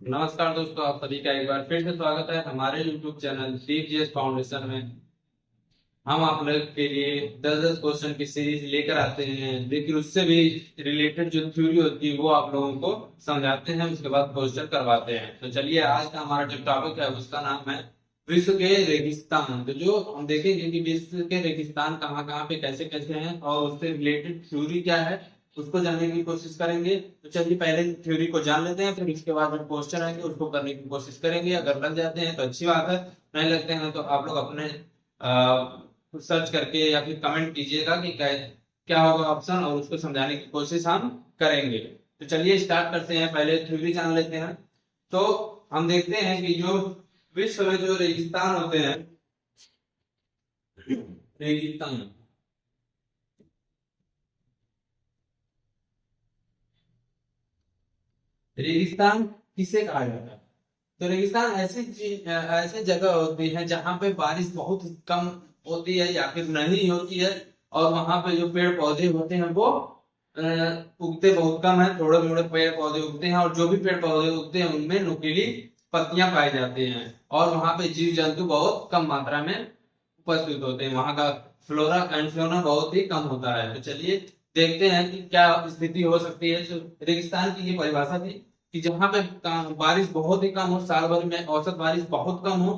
नमस्कार दोस्तों, आप सभी का एक बार फिर से स्वागत है हमारे YouTube चैनल CGS फाउंडेशन में। हम आप लोग के लिए 10-10 क्वेश्चन की सीरीज लेकर आते हैं, लेकिन उससे भी रिलेटेड जो थ्योरी होती है वो आप लोगों को समझाते हैं, उसके बाद क्वेश्चन करवाते हैं। तो चलिए, आज का हमारा जो टॉपिक है उसका नाम है विश्व के रेगिस्तान। तो जो हम देखेंगे कि विश्व के रेगिस्तान कहाँ कहाँ पे कैसे कैसे हैं और उससे रिलेटेड थ्योरी क्या है उसको जानने की कोशिश करेंगे। तो चलिए, पहले थ्योरी को जान लेते हैं, फिर उसके बाद जो क्वेश्चन आएंगे उसको करने की कोशिश करेंगे। अगर लग जाते हैं तो अच्छी बात है, नहीं लगते हैं तो आप लोग अपने सर्च करके या फिर कमेंट कीजिएगा कि क्या क्या होगा ऑप्शन, और उसको समझाने की कोशिश हम करेंगे। तो चलिए स्टार्ट करते हैं, पहले थ्योरी जान लेते हैं। तो हम देखते हैं कि जो विश्व में जो रेगिस्तान होते हैं, रेगिस्तान रेगिस्तान किसे कहा जाता है? तो रेगिस्तान ऐसे जगह होती है जहां पे बारिश बहुत कम होती है या फिर नहीं होती है, और वहां पे जो पेड़ पौधे होते हैं वो उगते बहुत कम है। थोड़े थोड़े पेड़ पौधे उगते हैं, और जो भी पेड़ पौधे उगते हैं उनमें नुकीली पत्तियां पाई जाती हैं, और वहां पे जीव जंतु बहुत कम मात्रा में उपस्थित होते हैं। वहां का फ्लोरा एंड फ्लोरा बहुत ही कम होता है। तो चलिए देखते हैं कि क्या स्थिति हो सकती है। तो रेगिस्तान की ये परिभाषा थी कि जहां पे बारिश बहुत ही कम हो, साल भर में औसत बारिश बहुत कम हो,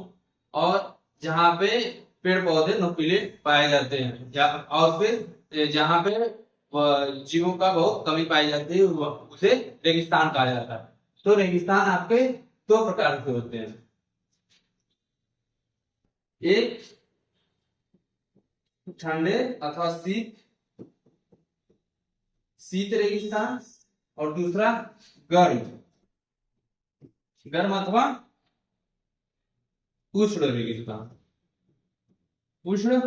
और जहां पे पेड़ पौधे नुकीले पाए जाते हैं, और फिर जहां पे जीवों का बहुत कमी पाई जाती है, उसे रेगिस्तान कहा जाता है। तो रेगिस्तान आपके दो प्रकार के होते हैं। एक ठंडे अथवा शीत शीत रेगिस्तान, और दूसरा गर्म गर्म अथवा उष्ण रेगिस्तान। उष्ण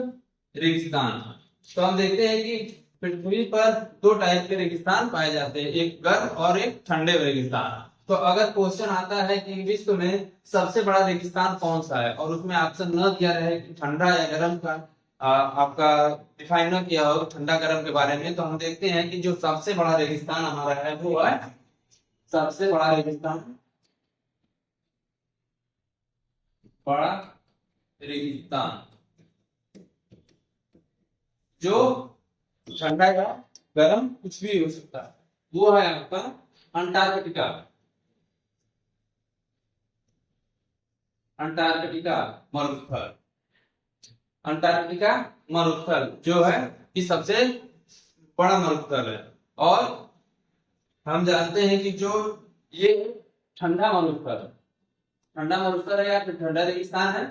रेगिस्तान। तो हम देखते हैं कि पृथ्वी पर दो टाइप के रेगिस्तान पाए जाते हैं, एक गर्म और एक ठंडे रेगिस्तान। तो अगर क्वेश्चन आता है कि विश्व में सबसे बड़ा रेगिस्तान कौन सा है, और उसमें ऑप्शन न दिया रहे कि ठंडा या गर्म का, आपका डिफाइन न किया हो ठंडा गर्म के बारे में, तो हम देखते हैं कि जो सबसे बड़ा रेगिस्तान हमारा है वो है, सबसे बड़ा रेगिस्तान, बड़ा रेगिस्तान जो ठंडा या गर्म कुछ भी हो सकता है, वो है आपका अंटार्कटिका। अंटार्कटिका मरुस्थल। अंटार्कटिका मरुस्थल जो है कि सबसे बड़ा मरुस्थल है। और हम जानते हैं कि जो ये ठंडा मरुस्थल ठंडा मरुस्थल है या फिर ठंडा रेगिस्तान है।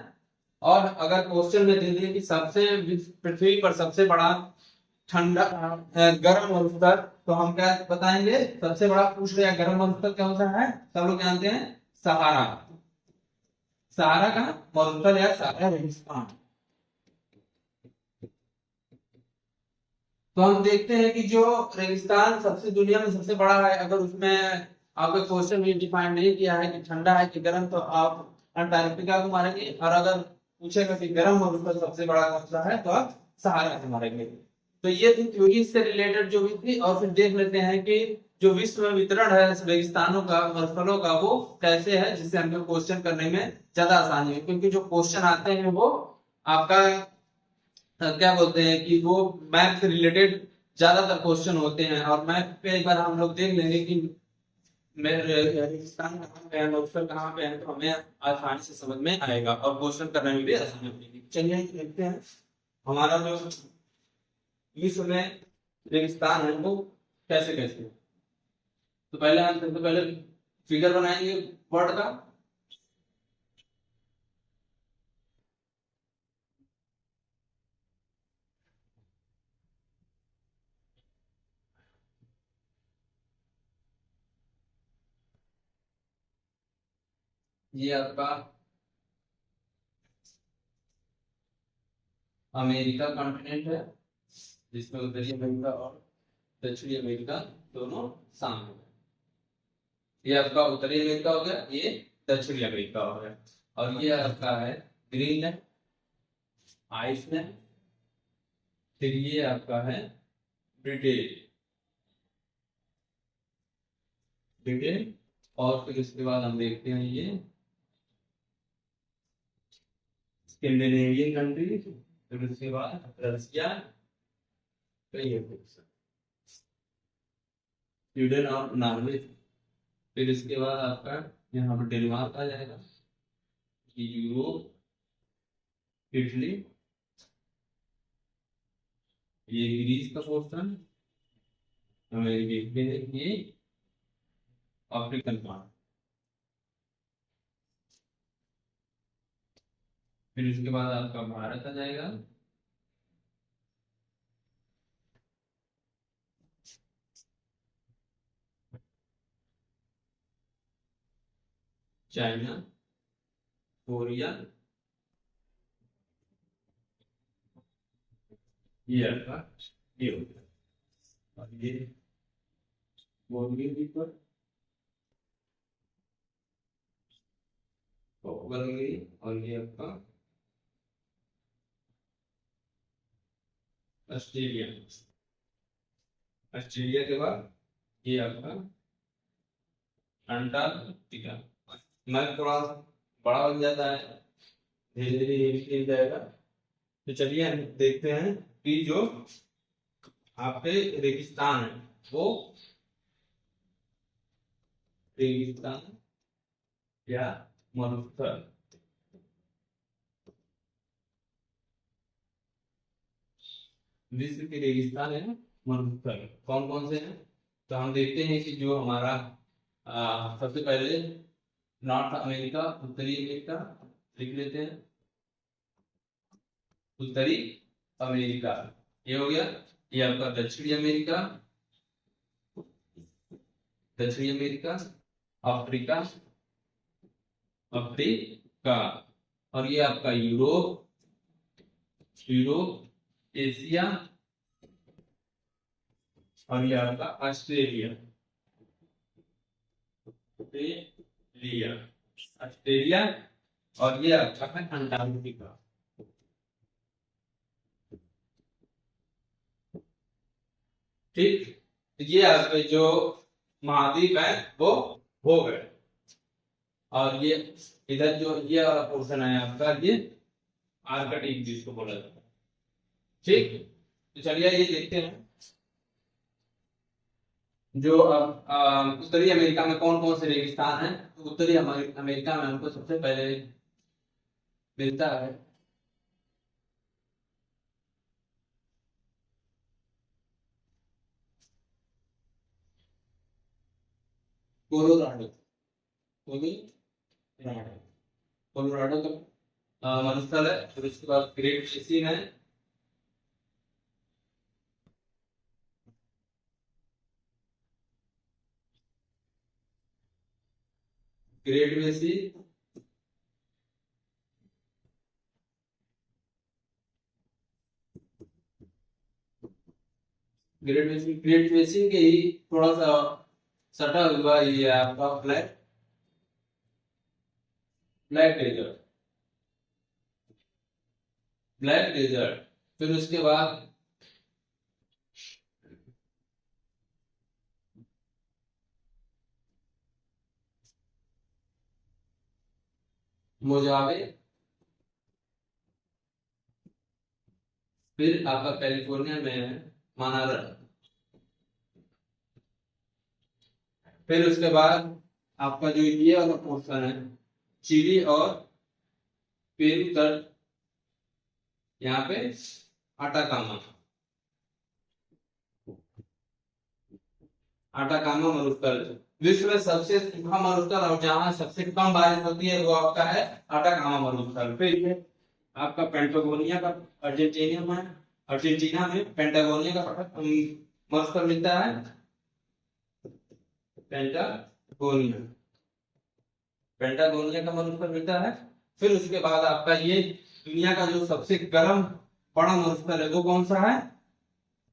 और अगर क्वेश्चन में दे दिए कि सबसे पृथ्वी पर सबसे बड़ा ठंडा गर्म मरुस्थल, तो हम क्या बताएंगे? सबसे बड़ा उष्ण या गर्म मरुस्थल क्या होता है? सब लोग जानते हैं, सहारा। सहारा का मरुस्थल या सहारा रेगिस्तान। तो हम देखते हैं कि जो रेगिस्तान सबसे दुनिया में सबसे बड़ा है, अगर उसमें आपका क्वेश्चन भी डिफाइन नहीं किया है कि ठंडा है कि गर्म, तो आप अंटार्कटिका को मारेंगे। और अगर पूछेगा कि गर्म मरुस्थल सबसे बड़ा कौन सा है, तो आप सहारा को मारेंगे। तो ये थी थ्योरी से रिलेटेड जो भी थी। और फिर देख लेते हैं कि जो विश्व में वितरण है रेगिस्तानों का, मरुस्थलों का, वो कैसे है, जिससे हमको क्वेश्चन करने में ज्यादा आसानी है। क्योंकि जो क्वेश्चन आते हैं वो आपका क्या बोलते हैं कि वो मैथ से रिलेटेड ज्यादातर क्वेश्चन होते हैं। और मैथ पे एक बार हम लोग देख लेंगे कि रेगिस्तान कहाँ पे है, मरुस्थल कहाँ पे है, तो हमें आसानी से समझ में आएगा और क्वेश्चन करने में भी आसानी होगी। चलिए देखते हैं हमारा जो विश्व में रेगिस्तान है वो कैसे कैसे है। तो पहले हम सबसे पहले फिगर बनाएंगे वर्ड का। ये आपका अमेरिका कॉन्टिनेंट है, जिसमें उत्तरी अमेरिका और दक्षिणी अमेरिका दोनों शामिल है। ये आपका उत्तरी अमेरिका हो गया, ये दक्षिणी अमेरिका हो गया। और ये आपका है ग्रीनलैंड, आइसलैंड। फिर ये आपका है ब्रिटेन। ब्रिटेन और फिर इसके बाद हम देखते हैं ये स्कैंडिनेवियन कंट्री, फिर उसके बाद रशिया, स्वीडन और नॉर्वे। फिर इसके बाद आपका यहाँ पर डेनमार्क आ जाएगा, यूरोप, इटली, ये ग्रीस का पोर्शन, अमेरिका, ये अफ्रीकन पार्ट। फिर उसके बाद आपका भारत आ जाएगा, चाइना, कोरिया, ये आपका ये हो गया, और ये बोलगी पर बन गई, और ये आपका ऑस्ट्रेलिया। ऑस्ट्रेलिया के बाद ये आपका अंटार्कटिका। मैप थोड़ा बड़ा बन जाता है, धीरे धीरे ये भी खेल जाएगा। तो चलिए हम देखते हैं कि जो आपके रेगिस्तान है वो रेगिस्तान या मरुस्थल, विश्व के रेगिस्तान है मरुस्थल कौन कौन से हैं। तो हम देखते हैं कि जो हमारा सबसे पहले नॉर्थ अमेरिका, उत्तरी अमेरिका लिख लेते हैं, उत्तरी अमेरिका ये हो गया। ये आपका दक्षिणी अमेरिका, दक्षिणी अमेरिका, अफ्रीका, अफ्रीका, और ये आपका यूरोप, यूरोप, एशिया, और ये आपका ऑस्ट्रेलिया, ऑस्ट्रेलिया, ऑस्ट्रेलिया, और ये आपका है अंटार्कटिका। ठीक, ये आपके जो महाद्वीप है वो हो गए, और ये इधर जो ये वाला पोर्शन है आपका ये आर्कटिक जिसको बोला जाता है। ठीक, तो चलिए ये देखते हैं जो अब उत्तरी अमेरिका में कौन कौन से रेगिस्तान है। तो उत्तरी अमेरिका में हमको सबसे पहले मिलता है कोलोराडो, कोलोराडो, कोलोराडो का मरुस्थल है। फिर उसके बाद ग्रेट बेसिन है, ग्रेट बेसिन, ग्रेट बेसिन के ही थोड़ा सा सटा हुआ ये आपका flat black desert, black desert. फिर उसके बाद मोजावे, फिर आपका कैलिफोर्निया में मानारा, फिर उसके बाद आपका जो ये वाला पोर्शन है चिली और पेरू तट, यहाँ पे अटाकामा, अटाकामा मरुस्थल विश्व में सबसे सूखा मरुस्थल, और जहां सबसे कम बारिश होती है वो आपका है अटाकामा मरुस्थल। फिर ये आपका पेंटागोनिया का अर्जेंटीना में पेंटागोनिया का मरुस्थल मिलता है, पेंटागोनिया, पेंटागोनिया का मरुस्थल मिलता है। फिर उसके बाद आपका ये दुनिया का जो सबसे गर्म बड़ा मरुस्थल है वो कौन सा है,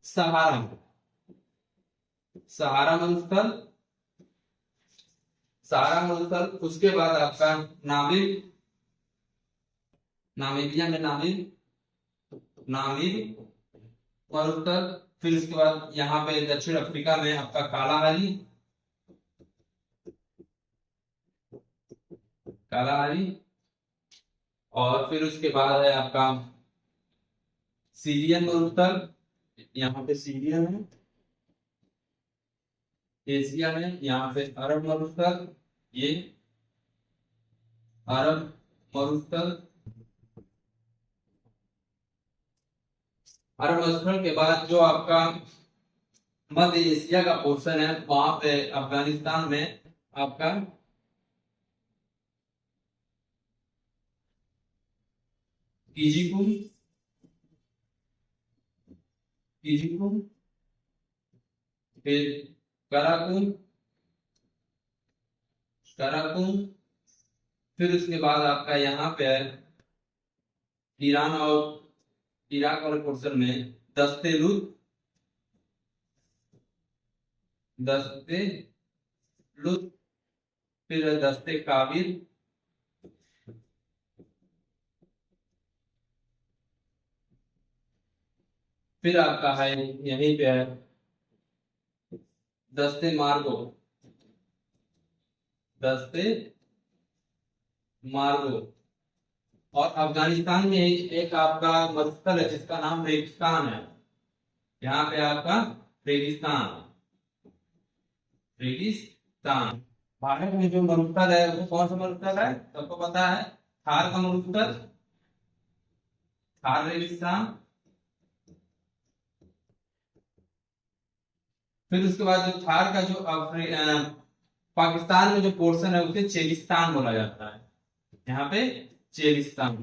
सहारा, सहारा मरुस्थल, सहारा मरुस्थल। उसके बाद आपका नामिब, नामीबिया में नामिब, नामिब मरुस्थल। फिर उसके बाद यहाँ पे दक्षिण अफ्रीका में आपका कालाहारी, कालाहारी। और फिर उसके बाद है आपका सीरियन मरुस्थल, यहाँ पे सीरियन है। एशिया में यहाँ पे अरब मरुस्थल, ये अरब मरुस्थल। अरब मरुस्थल के बाद जो आपका मध्य एशिया का पोर्शन है, वहां पे अफगानिस्तान में आपका कीजीकुम, कीजीकुम, फिर कराकुम, कराकुम। फिर उसके बाद आपका यहाँ पे है ईरान और इराक वाले पोर्शन में दस्ते लुत, दस्ते लुत, फिर दस्ते काबिल, फिर आपका है यहीं पे है दस्ते मार्गो, दस्ते मार्गो। और अफगानिस्तान में एक आपका मरुस्थल है जिसका नाम रेगिस्तान है, यहाँ पे आपका रेगिस्तान, रेगिस्तान। भारत में जो मरुस्थल है वो कौन सा मरुस्थल है, सबको पता है, थार का मरुस्थल, थार रेगिस्तान। फिर उसके बाद जो थार का जो पाकिस्तान में जो पोर्शन है उसे चेलिस्तान बोला जाता है, यहाँ पे चेलिस्तान,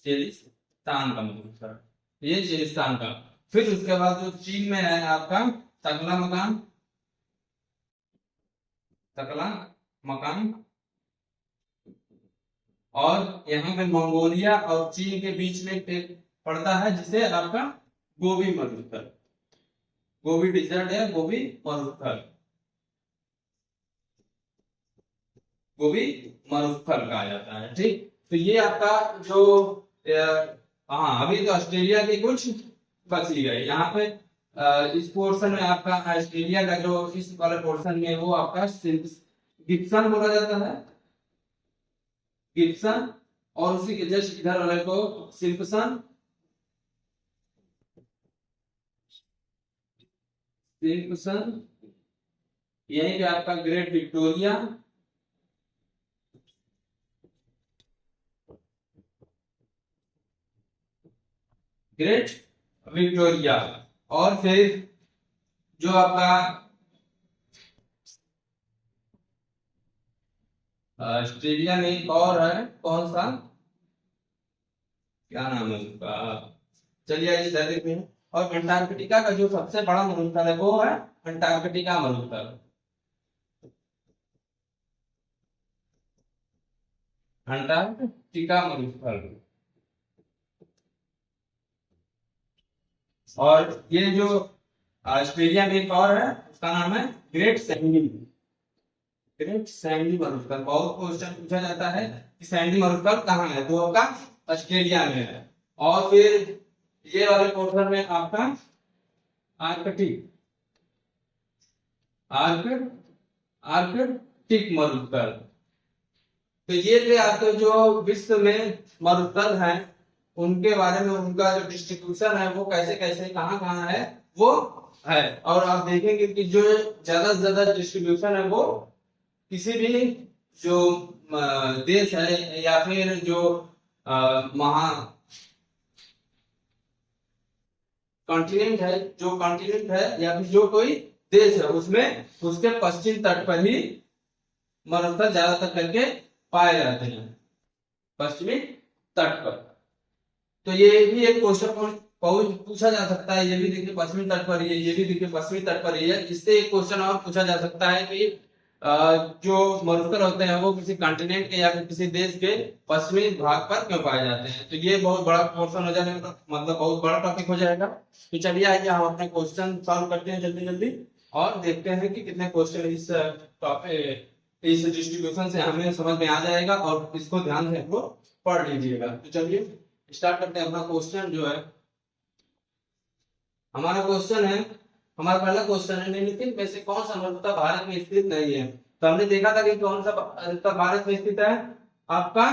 चेलिस्तान का मतलब, ये चेलिस्तान का। फिर उसके बाद जो चीन में है आपका तकला मकान, तकला मकान। और यहाँ पे मंगोलिया और चीन के बीच में एक पड़ता है जिसे आपका गोबी मरुस्थल, गोबी डिजर्ट है, गोबी मरुस्थल, गोबी मरुस्थल कहा जाता है। ठीक, तो ये आपका जो हाँ, अभी तो ऑस्ट्रेलिया के कुछ बच ही गए यहाँ पे। इस पोर्शन में आपका ऑस्ट्रेलिया का जो इस वाले पोर्शन में वो आपका गिब्सन बोला जाता है, गिब्सन। और उसी के जस्ट इधर वाले को सिम्पसन, सिम्पसन। यहीं पे आपका ग्रेट विक्टोरिया, ग्रेट विक्टोरिया। और फिर जो आपका ऑस्ट्रेलिया में एक और है, कौन सा, क्या नाम है उसका, चलिए इधर देखते हैं। और अंटार्कटिका का जो सबसे बड़ा मरुस्थल है वो है अंटार्कटिका मरुस्थल, अंटार्कटिका मरुस्थल। और ये जो ऑस्ट्रेलिया में एक और है उसका नाम है ग्रेट सैंडी, ग्रेट सैंडी मरुस्थल। बहुत क्वेश्चन पूछा जाता है कि सैंडी मरुस्थल कहाँ है, तो आपका ऑस्ट्रेलिया में है। और फिर ये वाले पोर्शन में आपका आर्कटिक, आर्कटिक मरुस्थल। तो ये थे आपके जो विश्व में मरुस्थल हैं उनके बारे में, उनका जो डिस्ट्रीब्यूशन है वो कैसे कैसे कहाँ कहाँ है वो है। और आप देखेंगे कि जो ज्यादा से ज्यादा डिस्ट्रीब्यूशन है वो किसी भी जो देश है या फिर जो महा कॉन्टिनेंट है, जो कॉन्टिनेंट है या फिर जो कोई देश है उसमें उसके पश्चिम तट पर ही मरुस्थल ज्यादातर करके पाए जाते हैं, पश्चिमी तट पर। तो ये भी एक क्वेश्चन पूछा जा सकता है, ये भी देखिए पश्चिमी तट पर ही है, ये भी देखिए पश्चिमी तट पर ही है। इससे एक क्वेश्चन और पूछा जा सकता है कि जो मरुस्थल होते हैं वो किसी कॉन्टिनेंट के या फिर किसी देश के पश्चिमी भाग पर क्यों पाए जाते हैं। तो ये बहुत बड़ा क्वेश्चन हो जाने मतलब बहुत बड़ा टॉपिक हो जाएगा। तो चलिए आइए हम अपने क्वेश्चन सॉल्व करते हैं जल्दी जल्दी और देखते हैं कि कितने क्वेश्चन इस टॉपिक, इस डिस्ट्रीब्यूशन से हमें समझ में आ जाएगा और इसको ध्यान से हमको पढ़ लीजिएगा। तो चलिए स्टार्ट करते हैं अपना क्वेश्चन जो है। हमारा क्वेश्चन है, हमारा पहला क्वेश्चन है निम्नलिखित में से कौन सा मरुस्थल भारत में स्थित नहीं है। तो हमने देखा था कि कौन सा मरुस्थल भारत में स्थित है, आपका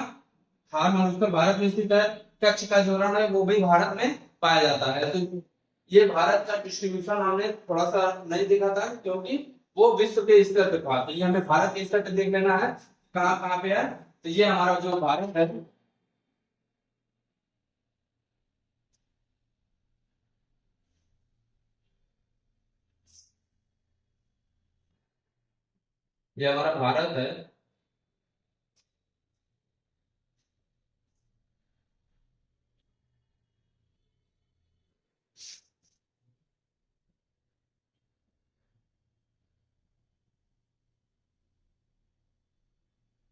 थार मरुस्थल भारत में स्थित है। कच्छ का जो रण है वो भी भारत में पाया जाता है। तो ये भारत का डिस्ट्रीब्यूशन हमने थोड़ा सा नहीं देखा था, क्योंकि वो विश्व के स्तर पे था। तो ये हमें भारत के स्तर पे देख लेना है कहाँ कहाँ पे है। तो ये हमारा जो भारत है, ये हमारा भारत है।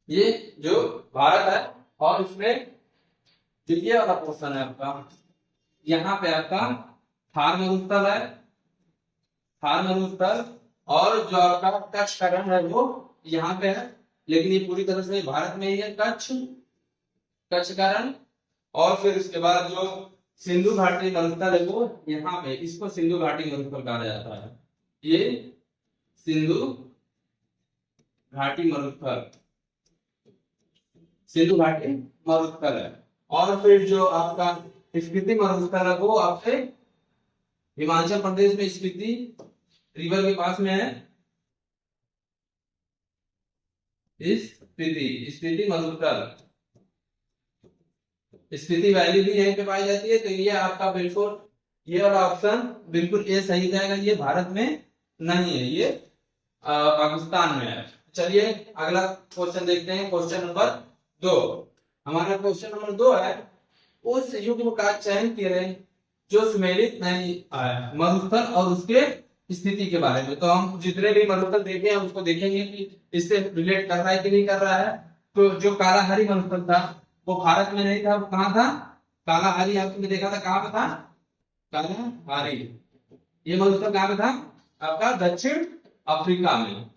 ये जो भारत है, और इसमें जो ये वाला पोर्शन है आपका, यहाँ पे आपका थार मरुस्थल है, थार मरुस्थल। और जो आपका कच्छ का रण है वो यहाँ पे है, लेकिन ये पूरी तरह से भारत में ही है कच्छ, कच्छ का रण। और फिर उसके बाद जो सिंधु घाटी मरुस्थल है वो यहाँ पे, इसको सिंधु घाटी मरुस्थल कहा जाता है। ये सिंधु घाटी मरुस्थल, सिंधु घाटी मरुस्थल है। और फिर जो आपका स्पीति मरुस्थल है वो आपके हिमाचल प्रदेश में स्पीति रिवर के पास में है। स्पीति, स्पीति मरुस्थल, स्पीति वैली भी यहीं पे पाई जाती है। तो ये आपका बिल्कुल, ये वाला ऑप्शन बिल्कुल ये सही जाएगा। ये भारत में नहीं है, ये पाकिस्तान में है। चलिए अगला क्वेश्चन देखते हैं, क्वेश्चन नंबर 2। हमारा क्वेश्चन नंबर 2 है, उस युग्म का चयन करें जो सुमेलित नहीं आया मरुस्थल और उसके स्थिति के बारे में। तो हम जितने भी मरुस्थल देखे हैं उसको देखेंगे कि इससे रिलेट कर रहा है कि नहीं कर रहा है। तो जो कालाहारी मरुस्थल था वो भारत में नहीं था, वो कहाँ था? कालाहारी आपने देखा था, कहाँ पे था कालाहारी? ये मरुस्थल कहाँ पे था? आपका दक्षिण अफ्रीका में,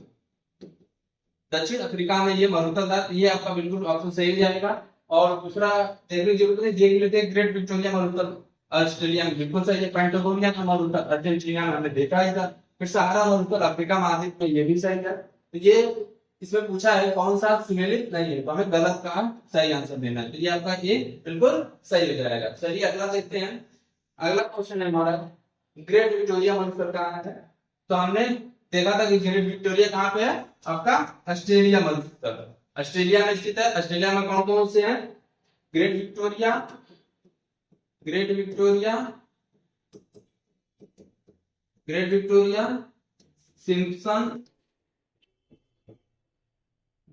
दक्षिण अफ्रीका में ये मरुस्थल था। ये आपका बिल्कुल ऑप्शन सही हो जाएगा। और दूसरा देखने की जरूरत नहीं, देख लेते हैं ग्रेट विक्टोरिया मरुस्थल ऑस्ट्रेलिया में, बिल्कुल सही है। पेंटागोनिया का मरुस्थल अर्जेंटीना में हमने देखा ही था। फिर सहारा मरुस्थल अफ्रीका महाद्वीप में, ये भी सही है। तो ये इसमें पूछा है कौन सा सुमेलित नहीं है, तो हमें गलत का सही आंसर देना है। तो ये आपका ये बिल्कुल सही हो जाएगा। चलिए अगला देखते हैं। अगला क्वेश्चन है हमारा, ग्रेट विक्टोरिया मरुस्थल कहाँ है? तो हमने देखा था कि ग्रेट विक्टोरिया कहाँ पे है? आपका ऑस्ट्रेलिया मरुस्थल, ऑस्ट्रेलिया में स्थित है। ऑस्ट्रेलिया में कौन कौन से हैं? Great Victoria, great Victoria, great Victoria, Simpson,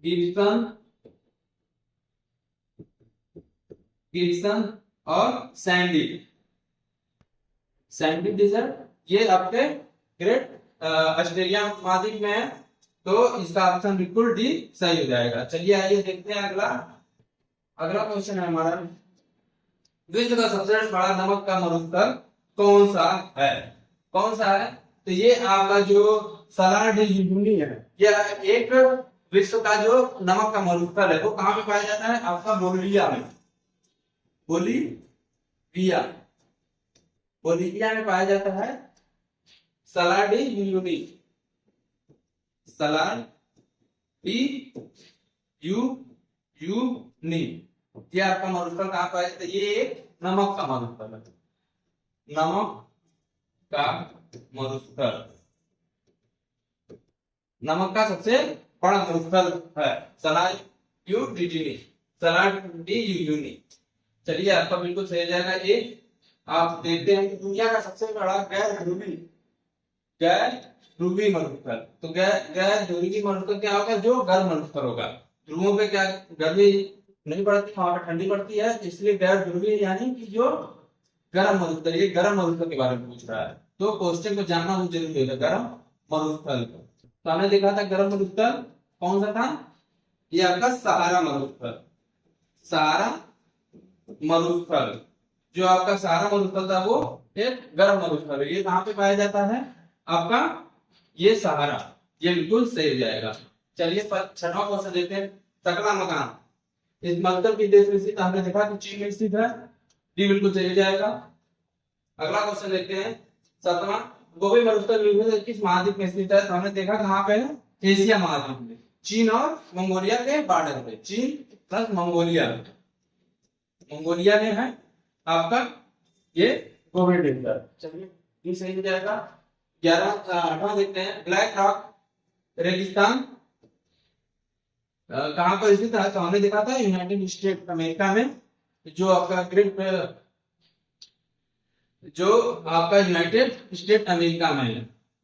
Gibson, Gibson और सैंडी, सैंडी डिजर्ट, ये आपके ग्रेट ऑस्ट्रेलिया महाद्वीप में है। तो इसका ऑप्शन बिल्कुल डी सही हो जाएगा। चलिए आइए देखते हैं अगला। अगला क्वेश्चन है हमारा, विश्व का सबसे बड़ा नमक का मरुस्थल कौन सा है? कौन सा है? तो ये आपका जो सलार डी यूनी है, यह एक विश्व का जो नमक का मरुस्थल है वो कहाँ पे पाया जाता है? आपका बोलिविया में, बोलिविया, बोलिविया में पाया जाता है Salar de Uyuni, Salar de Uyuni. ये आपका मरुस्थल कहाँ पाया जाता है? ये एक नमक का मरुस्थल है, नमक का मरुस्थल, नमक का सबसे बड़ा मरुस्थल है सलार डी यूनी। चलिए आपका बिल्कुल सही हो जाएगा। ये आप देखते हैं कि दुनिया का सबसे बड़ा गैर ध्रुवी मरुस्थल। तो गैर ध्रुवी मरुस्थल क्या होगा? जो गर्म मरुस्थल होगा। ध्रुवों पे क्या गर्मी नहीं पड़ती, वहां पर ठंडी पड़ती है, इसलिए गैर ध्रुवीय यानी कि जो गर्म मरुस्थल, ये गर्म मरुस्थल के बारे में पूछ रहा है। तो क्वेश्चन को जानना बहुत जरूरी होता है गर्म मरुस्थल को। तो हमने देखा था गर्म मरुस्थल कौन सा था? ये आपका सहारा मरुस्थल, सहारा मरुस्थल। जो आपका सहारा मरुस्थल था वो एक गर्म मरुस्थल है। ये कहाँ पे पाया जाता है? आपका ये सहारा, ये बिल्कुल सही हो जाएगा। चलिए छठवां क्वेश्चन देखते हैं, टकला मकान इस मरुस्थल के देश में स्थित, हमने देखा कि चीन में स्थित है, डी बिल्कुल सही हो जाएगा। अगला क्वेश्चन देखते हैं सातवां, गोबी मरुस्थल किस महाद्वीप में स्थित है? तो हमने देखा कहाँ पे है? एशिया महाद्वीप में। चीन और मंगोलिया के बॉर्डर पे, चीन प्लस मंगोलिया, मंगोलिया में है आपका ये गोबी डेजर्ट। चलिए ये सही हो जाएगा। 8वां देखते हैं, ब्लैक रॉक रेगिस्तान कहाँ पर स्थित है? तो हमने देखा था यूनाइटेड स्टेट अमेरिका में, जो आपका यूनाइटेड स्टेट अमेरिका में है,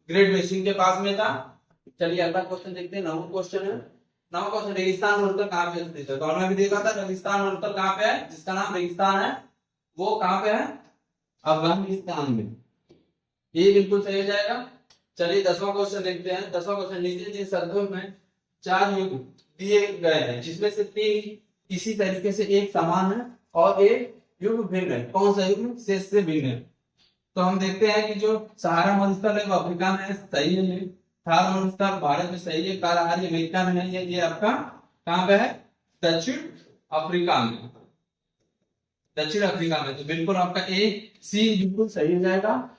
ग्रेट बेसिन के पास में था। चलिए अगला क्वेश्चन देखते हैं, 9वां क्वेश्चन है। 9वां क्वेश्चन, रेगिस्तान मरुस्थल कहाँ पे स्थित है? तो हमने भी देखा था रेगिस्तान मरुस्थल कहाँ पे है, जिसका नाम रेगिस्तान है, वो कहाँ पे है? अफगानिस्तान में। ये बिल्कुल सही हो जाएगा। चलिए 10वां क्वेश्चन देखते हैं। 10वां क्वेश्चन, नीचे जिन शब्दों में 4 युग दिए गए हैं, जिसमें से 3 इसी तरीके से एक समान है और एक युग भिन्न है, कौन सा युग शेष से भिन्न है? तो हम देखते हैं कि जो सहारा मरुस्थल है वो अफ्रीका में है, सही है। थार मरुस्थल भारत में सही है, कालाहारी अमेरिका में नहीं है, ये आपका कहाँ पे है? दक्षिण अफ्रीका में, दक्षिण अफ्रीका में। तो बिल्कुल आपका ए सी बिल्कुल सही हो जाएगा।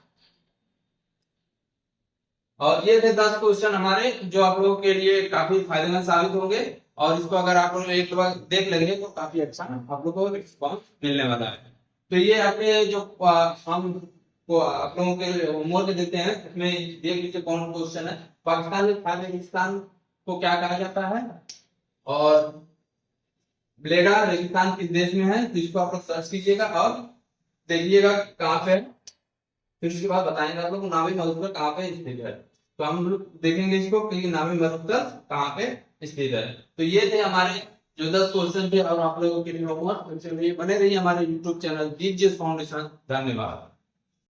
और ये थे 10 क्वेश्चन हमारे, जो आप लोगों के लिए काफी फायदेमंद साबित होंगे, और इसको अगर आप लोग एक बार देख लेंगे तो काफी अच्छा आप लोगों को रिस्पॉन्स मिलने वाला है। तो ये आपके जो हम को आप लोगों के होमवर्क देते हैं, इसमें देख लीजिए कौन क्वेश्चन है। पाकिस्तान में खालिस्तान को क्या कहा जाता है, और ब्लेडा रेगिस्तान किस देश में है? तो इसको आप लोग सर्च कीजिएगा और देखिएगा कहाँ पे है, फिर उसके बाद बताएंगे आप लोग नामी मरुस्थल कहाँ पे स्थित है। तो हम लोग देखेंगे इसको कि नामी मरुस्थल कहाँ पे स्थित है। तो ये थे हमारे जो 10 क्वेश्चन थे, और आप लोगों के लिए होमवर्क। बने रहिए हमारे YouTube चैनल दीप जेएस फाउंडेशन। धन्यवाद।